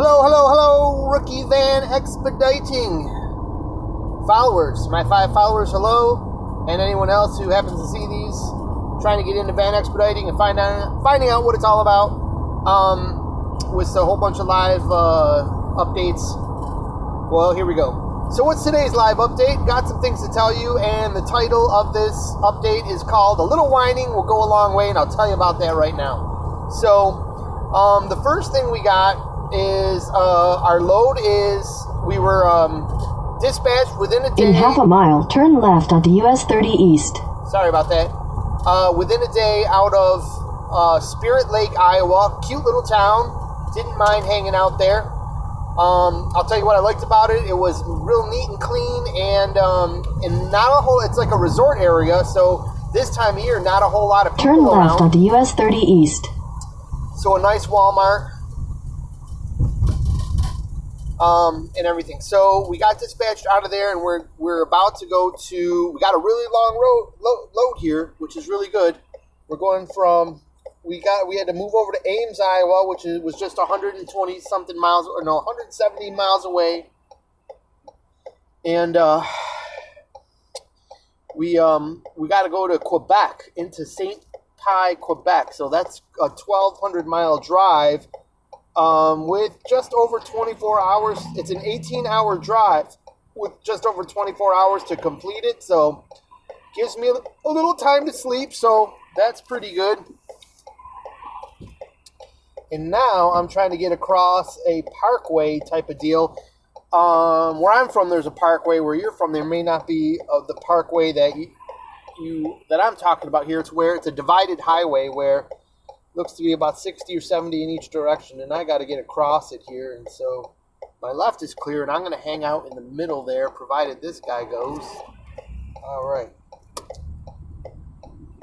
Hello, hello, hello, Rookie Van Expediting followers. My 5 followers, hello. And anyone else who happens to see these, trying to get into van expediting and finding out what it's all about, with a whole bunch of live updates. Well, here we go. So what's today's live update? Got some things to tell you, and the title of this update is called A Little Whining Will Go a Long Way, and I'll tell you about that right now. So, the first thing we got is our load is, we were dispatched within a day. In half a mile, turn left onto US 30 East. Sorry about that. Within a day out of Spirit Lake, Iowa. Cute little town. Didn't mind hanging out there. I'll tell you what I liked about it. It was real neat and clean, and not a whole, it's like a resort area, so this time of year, not a whole lot of people around. Turn left around. onto US 30 East. So a nice Walmart. And everything. So we got dispatched out of there, and we're about to go to, we got a really long load here, which is really good. We're going from, we had to move over to Ames, Iowa, which was just 120 something miles, or no, 170 miles away. And we got to go to Quebec, into St. Pie, Quebec. So that's a 1,200 mile drive. With just over 24 hours. It's an 18-hour drive with just over 24 hours to complete it, so gives me a little time to sleep, so that's pretty good. And now I'm trying to get across a parkway type of deal. Where I'm from, there's a parkway. Where you're from, there may not be the parkway that that I'm talking about here. It's where it's a divided highway where looks to be about 60 or 70 in each direction, and I got to get across it here, and so my left is clear, and I'm going to hang out in the middle there, provided this guy goes. All right.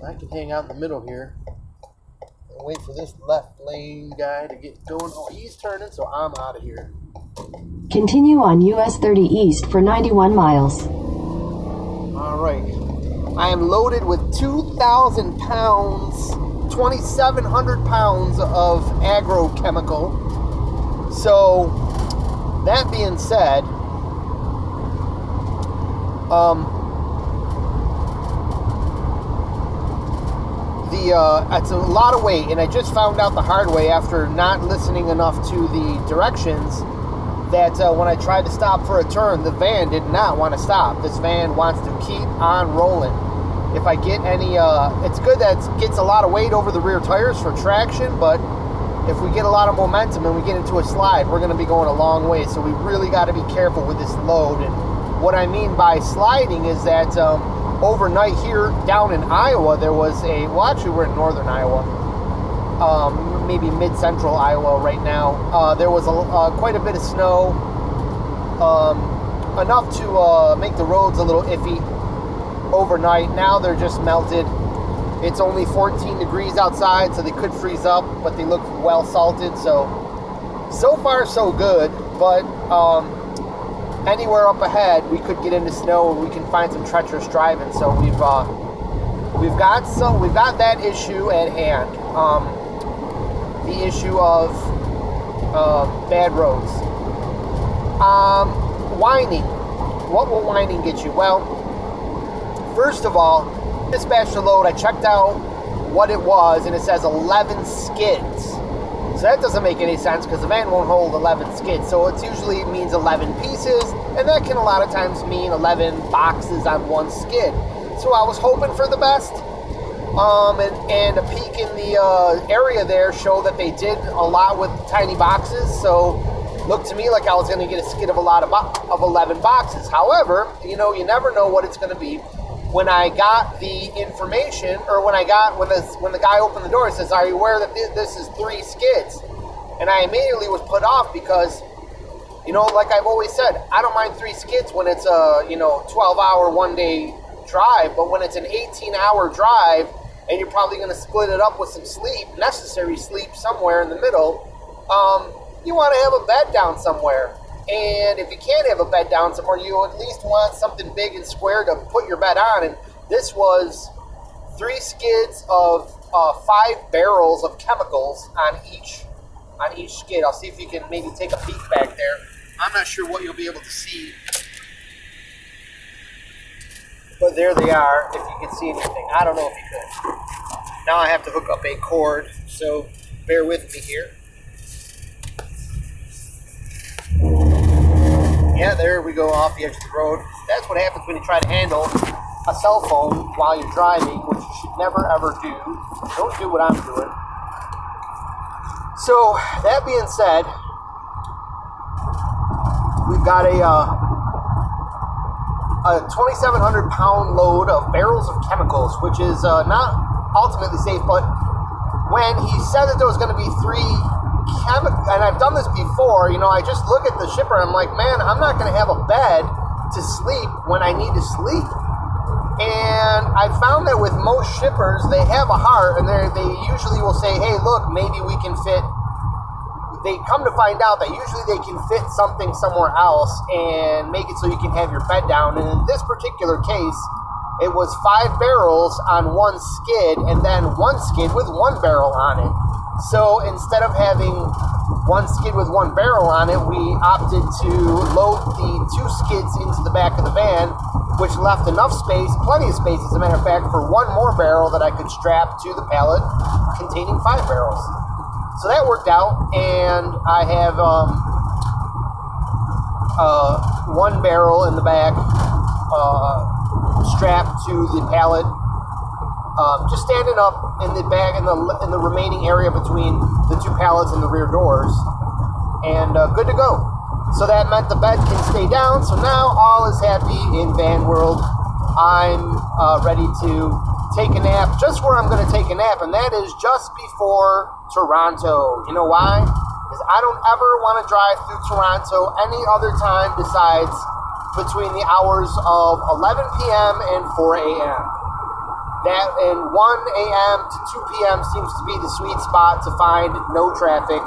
I can hang out in the middle here and wait for this left lane guy to get going. Oh, he's turning, so I'm out of here. Continue on US 30 East for 91 miles. All right. I am loaded with 2,000 pounds 2,700 pounds of agrochemical. So, that being said, it's a lot of weight, and I just found out the hard way after not listening enough to the directions that when I tried to stop for a turn, the van did not want to stop. This van wants to keep on rolling. If I get any, it's good that it gets a lot of weight over the rear tires for traction, but if we get a lot of momentum and we get into a slide, we're going to be going a long way. So we really got to be careful with this load. And what I mean by sliding is that overnight here down in Iowa, there was actually we're in northern Iowa, maybe mid-central Iowa right now. There was quite a bit of snow, enough to make the roads a little iffy. Overnight. Now they're just melted. It's only 14 degrees outside, so they could freeze up, but they look well salted, so far so good. But anywhere up ahead we could get into snow, and we can find some treacherous driving. So we've got that issue at hand, the issue of bad roads. Whining. What will whining get you? Well, first of all, dispatched the load. I checked out what it was, and it says 11 skids. So that doesn't make any sense because the van won't hold 11 skids. So it usually means 11 pieces, and that can a lot of times mean 11 boxes on one skid. So I was hoping for the best. And a peek in the area there showed that they did a lot with tiny boxes. So looked to me like I was going to get a skid of 11 boxes. However, you never know what it's going to be. When I got the information, or when the guy opened the door, he says, "Are you aware that this is 3 skids?" And I immediately was put off because, like I've always said, I don't mind 3 skids when it's a 12-hour one-day drive, but when it's an 18-hour drive and you're probably going to split it up with some sleep, necessary sleep somewhere in the middle, you want to have a bed down somewhere. And if you can't have a bed down somewhere, you at least want something big and square to put your bed on. And this was 3 skids of 5 barrels of chemicals on each on each skid. I'll see if you can maybe take a peek back there. I'm not sure what you'll be able to see, but there they are, if you can see anything. I don't know if you could. Now I have to hook up a cord, so bear with me here. Yeah, there we go off the edge of the road. That's what happens when you try to handle a cell phone while you're driving, which you should never ever do. Don't do what I'm doing. So, that being said, we've got a 2,700 pound load of barrels of chemicals, which is not ultimately safe, but when he said that there was going to be 3 chemicals, and I've done this before, I just look at the shipper and I'm like, man, I'm not going to have a bed to sleep when I need to sleep. And I found that with most shippers, they have a heart, and they usually will say, hey, look, maybe we can fit. They come to find out that usually they can fit something somewhere else and make it so you can have your bed down. And in this particular case, it was 5 barrels on one skid, and then one skid with 1 barrel on it. So instead of having one skid with 1 barrel on it, we opted to load the 2 skids into the back of the van, which left enough space, plenty of space, as a matter of fact, for 1 more barrel that I could strap to the pallet containing 5 barrels. So that worked out, and I have 1 barrel in the back strapped to the pallet, just standing up in the bag in the remaining area between the 2 pallets and the rear doors, and good to go. So that meant the bed can stay down. So now all is happy in van world. I'm ready to take a nap just where I'm going to take a nap, and that is just before Toronto. You know why? Because I don't ever want to drive through Toronto any other time besides between the hours of 11 p.m. and 4 a.m. That and 1 a.m. to 2 p.m. seems to be the sweet spot to find no traffic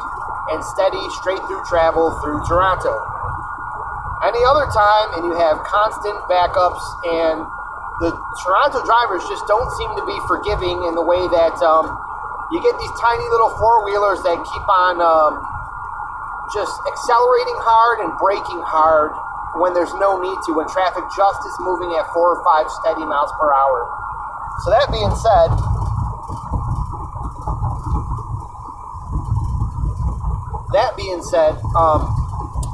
and steady straight through travel through Toronto. Any other time and you have constant backups, and the Toronto drivers just don't seem to be forgiving in the way that you get these tiny little four-wheelers that keep on just accelerating hard and braking hard when there's no need to, when traffic just is moving at 4 or 5 steady miles per hour. So that being said,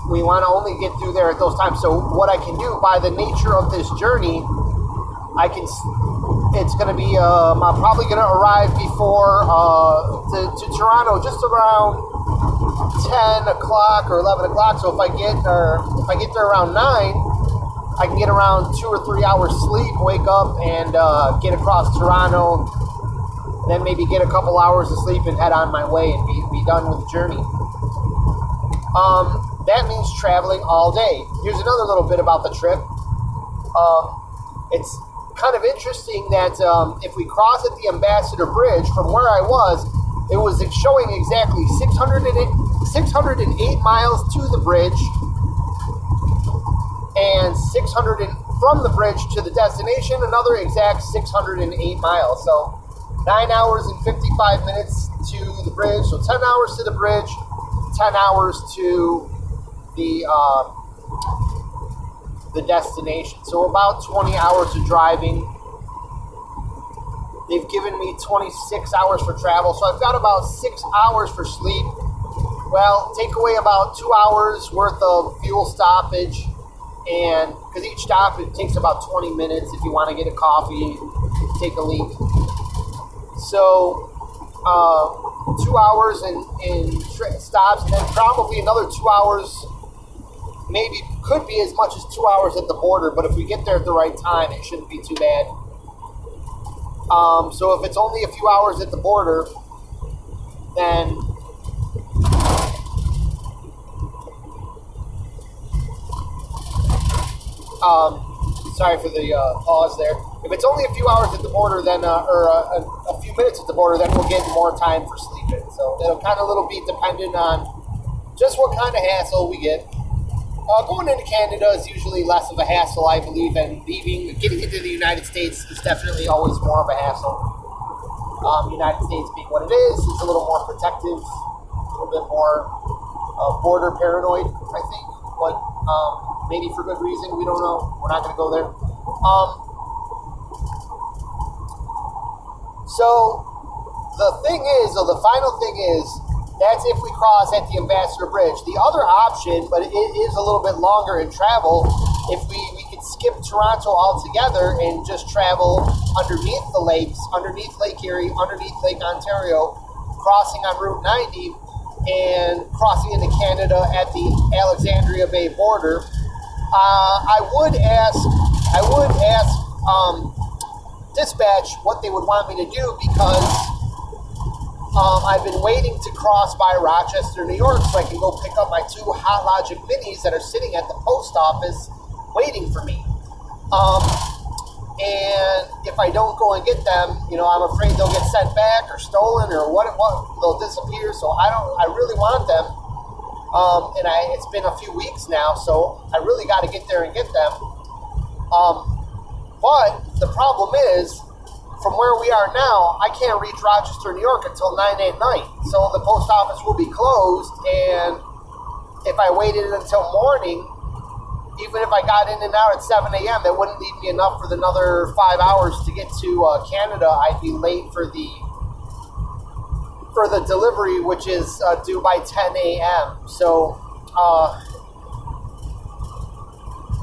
we want to only get through there at those times. So what I can do, by the nature of this journey, it's going to be, I'm probably going to arrive before, to Toronto just around 10 o'clock or 11 o'clock. So if I get there around 9, I can get around 2 or 3 hours sleep, wake up and get across Toronto, then maybe get a couple hours of sleep and head on my way and be done with the journey. That means traveling all day. Here's another little bit about the trip. It's kind of interesting that if we cross at the Ambassador Bridge from where I was, it was showing exactly 608 miles to the bridge and from the bridge to the destination, another exact 608 miles. So 9 hours and 55 minutes to the bridge. So 10 hours to the bridge, 10 hours to the destination. So about 20 hours of driving. They've given me 26 hours for travel, so I've got about 6 hours for sleep. Well, take away about 2 hours worth of fuel stoppage, and because each stop it takes about 20 minutes if you want to get a coffee, take a leak. So 2 hours in stops, and then probably another 2 hours, maybe could be as much as 2 hours at the border, but if we get there at the right time, it shouldn't be too bad. So if it's only a few hours at the border, then sorry for the pause there. If it's only a few hours at the border, then or a few minutes at the border, then we'll get more time for sleeping. So it'll kind of be dependent on just what kind of hassle we get. Going into Canada is usually less of a hassle, I believe, and getting into the United States is definitely always more of a hassle. United States being what it is a little more protective little bit more border paranoid, I think. But maybe for good reason, we don't know. We're not going to go there. So the thing is, or the final thing is, that's if we cross at the Ambassador Bridge. The other option, but it is a little bit longer in travel, if we could skip Toronto altogether and just travel underneath the lakes, underneath Lake Erie, underneath Lake Ontario, crossing on Route 90 and crossing into Canada at the Alexandria Bay border. I would ask dispatch what they would want me to do, because I've been waiting to cross by Rochester, New York, so I can go pick up my 2 Hot Logic Minis that are sitting at the post office waiting for me. And if I don't go and get them, I'm afraid they'll get sent back or stolen or what they'll disappear. So I really want them. And it's been a few weeks now, so I really got to get there and get them. But the problem is, from where we are now, I can't reach Rochester, New York until 9 at night. So the post office will be closed, and if I waited until morning, even if I got in and out at 7 a.m., that wouldn't leave me enough for another 5 hours to get to Canada. I'd be late for the delivery, which is due by 10 a.m. So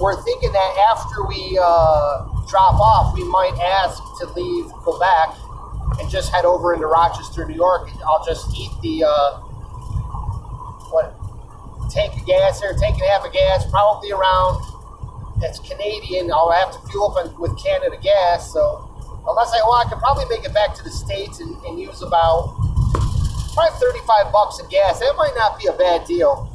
we're thinking that after we drop off, we might ask to leave Quebec and just head over into Rochester, New York. I'll just eat the tank of gas there, tank and a half of gas, probably around, that's Canadian. I'll have to fuel up with Canada gas. So unless I could probably make it back to the States and use about probably $35 in gas. That might not be a bad deal.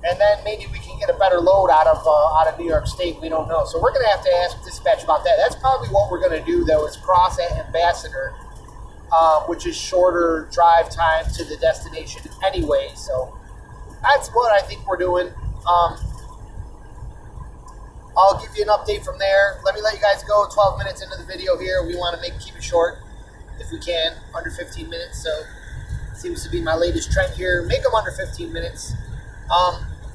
And then maybe we can get a better load out of New York State. We don't know. So we're going to have to ask dispatch about that. That's probably what we're going to do, though, is cross at Ambassador, which is shorter drive time to the destination anyway. So that's what I think we're doing. I'll give you an update from there. Let me let you guys go. 12 minutes into the video here. We want to keep it short if we can, under 15 minutes. So seems to be my latest trend here. Make them under 15 minutes.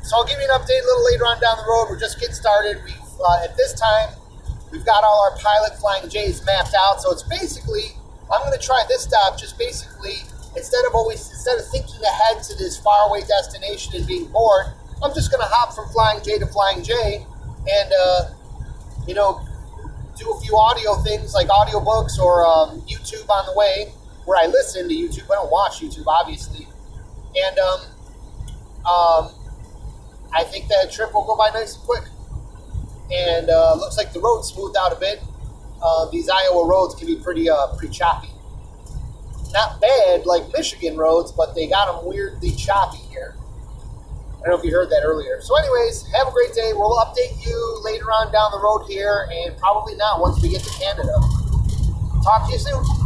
So I'll give you an update a little later on down the road. We're just getting started. We've at this time, we've got all our pilot Flying J's mapped out. So it's basically, I'm going to try this stop just basically, instead of thinking ahead to this faraway destination and being bored, I'm just going to hop from Flying J to Flying J and, do a few audio things like audiobooks or YouTube on the way, where I listen to YouTube. I don't watch YouTube, obviously. And I think that trip will go by nice and quick. And looks like the road's smoothed out a bit. These Iowa roads can be pretty choppy. Not bad like Michigan roads, but they got them weirdly choppy here. I don't know if you heard that earlier. So anyways, have a great day. We'll update you later on down the road here, and probably not once we get to Canada. Talk to you soon.